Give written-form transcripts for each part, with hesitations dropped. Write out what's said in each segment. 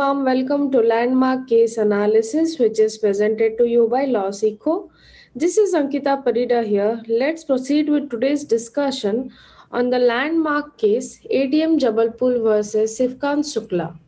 warm welcome to Landmark Case Analysis, which is presented to you by Lawseco. This is Ankita Parida here. Let's proceed with today's discussion on the landmark case ADM Jabalpur versus Sifkan Shukla.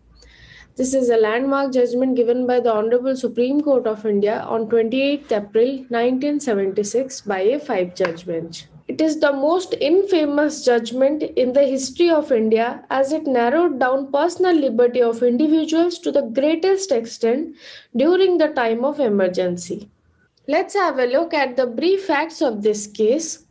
This is a landmark judgment given by the Honorable Supreme Court of India on 28th April 1976 by a five-judge bench. It is the most infamous judgment in the history of India as it narrowed down personal liberty of individuals to the greatest extent during the time of emergency. Let's have a look at the brief facts of this case.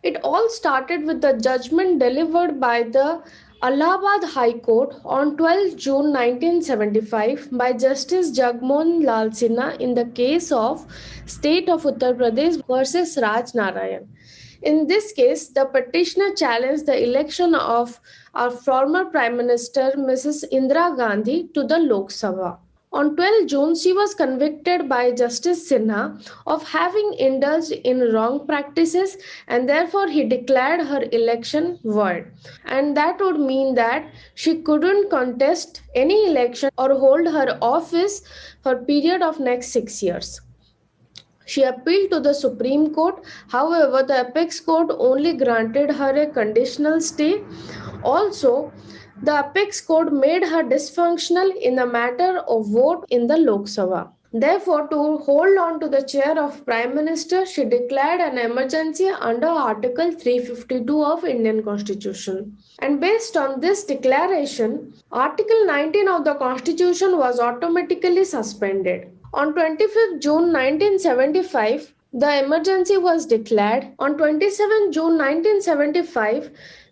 It all started with the judgment delivered by the Allahabad High Court on 12 June 1975 by Justice Jagmohan Lal Sinha in the case of State of Uttar Pradesh versus Raj Narayan. In this case, the petitioner challenged the election of our former Prime Minister Mrs. Indira Gandhi to the Lok Sabha. On 12 June, she was convicted by Justice Sinha of having indulged in wrong practices and therefore he declared her election void. And that would mean that she couldn't contest any election or hold her office for a period of next 6 years. She appealed to the Supreme Court. However, the Apex Court only granted her a conditional stay. Also, the Apex Court made her dysfunctional in the matter of vote in the Lok Sabha. Therefore, to hold on to the chair of Prime Minister, she declared an emergency under Article 352 of Indian Constitution. And based on this declaration, Article 19 of the Constitution was automatically suspended. On 25th June 1975, the emergency was declared. On 27 June 1975,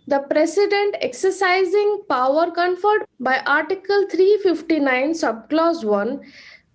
the President, exercising power conferred by Article 359, Subclause 1,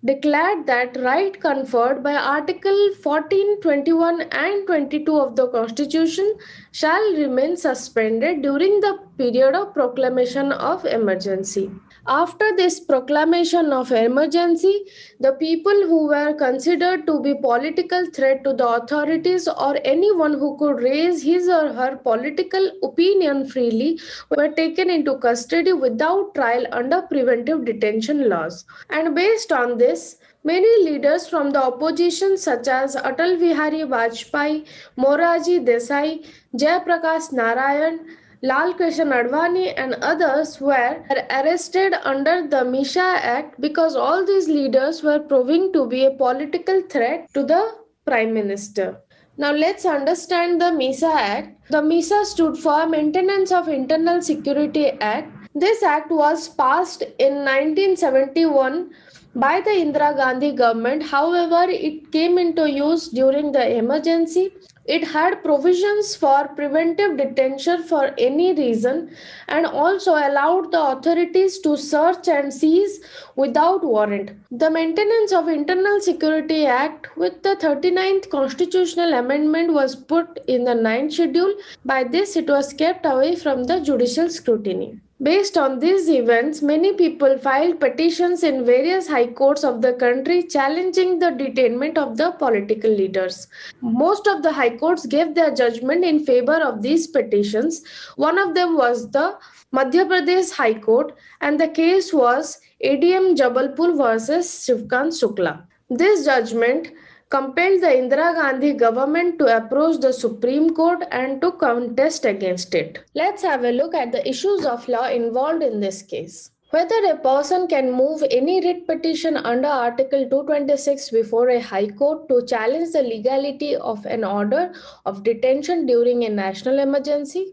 declared that right conferred by Article 14, 21 and 22 of the Constitution shall remain suspended during the period of proclamation of emergency. After this proclamation of emergency, the people who were considered to be political threat to the authorities or anyone who could raise his or her political opinion freely were taken into custody without trial under preventive detention laws. And based on this, many leaders from the opposition such as Atal Bihari Vajpayee, Moraji Desai, Jayaprakash Narayan, Lal Krishan Advani and others were arrested under the MISA Act because all these leaders were proving to be a political threat to the Prime Minister. Now let's understand the MISA Act. The MISA stood for Maintenance of Internal Security Act. This act was passed in 1971 by the Indira Gandhi government. However, it came into use during the emergency. It had provisions for preventive detention for any reason and also allowed the authorities to search and seize without warrant. The Maintenance of Internal Security Act with the 39th constitutional amendment was put in the 9th schedule. By this, it was kept away from the judicial scrutiny. Based on these events, many people filed petitions in various high courts of the country challenging the detainment of the political leaders. Most of the high courts gave their judgment in favor of these petitions. One of them was the Madhya Pradesh High Court, and the case was ADM Jabalpur versus Sifkan Shukla. This judgment compelled the Indira Gandhi government to approach the Supreme Court and to contest against it. Let's have a look at the issues of law involved in this case. Whether a person can move any writ petition under Article 226 before a High Court to challenge the legality of an order of detention during a national emergency.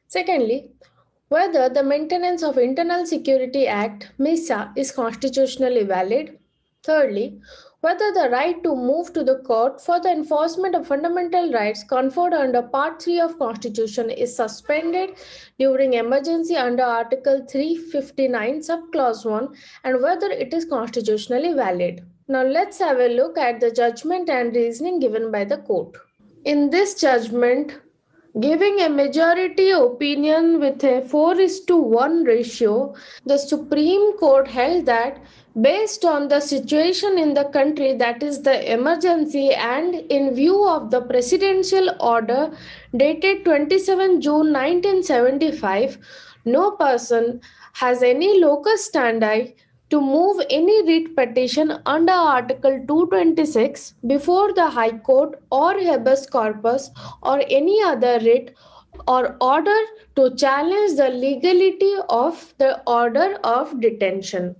Secondly, whether the Maintenance of Internal Security Act (MISA) is constitutionally valid. Thirdly, whether the right to move to the court for the enforcement of fundamental rights conferred under Part 3 of Constitution is suspended during emergency under Article 359 Subclause 1 and whether it is constitutionally valid. Now let's have a look at the judgment and reasoning given by the court. In this judgment, giving a majority opinion with a 4:1 ratio, the Supreme Court held that based on the situation in the country, that is the emergency, and in view of the presidential order dated 27 June 1975, no person has any locus standi to move any writ petition under Article 226 before the High Court or habeas corpus or any other writ or order to challenge the legality of the order of detention.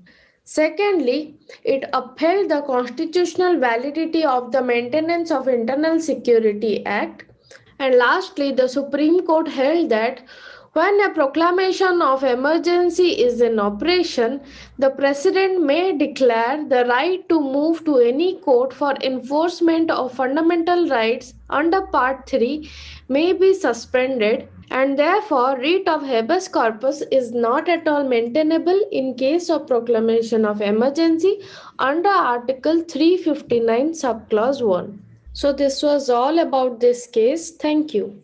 Secondly, it upheld the constitutional validity of the Maintenance of Internal Security Act. And lastly, the Supreme Court held that when a proclamation of emergency is in operation, the President may declare the right to move to any court for enforcement of fundamental rights under Part 3 may be suspended, and therefore writ of habeas corpus is not at all maintainable in case of proclamation of emergency under Article 359 subclause 1. So this was all about this case. Thank you.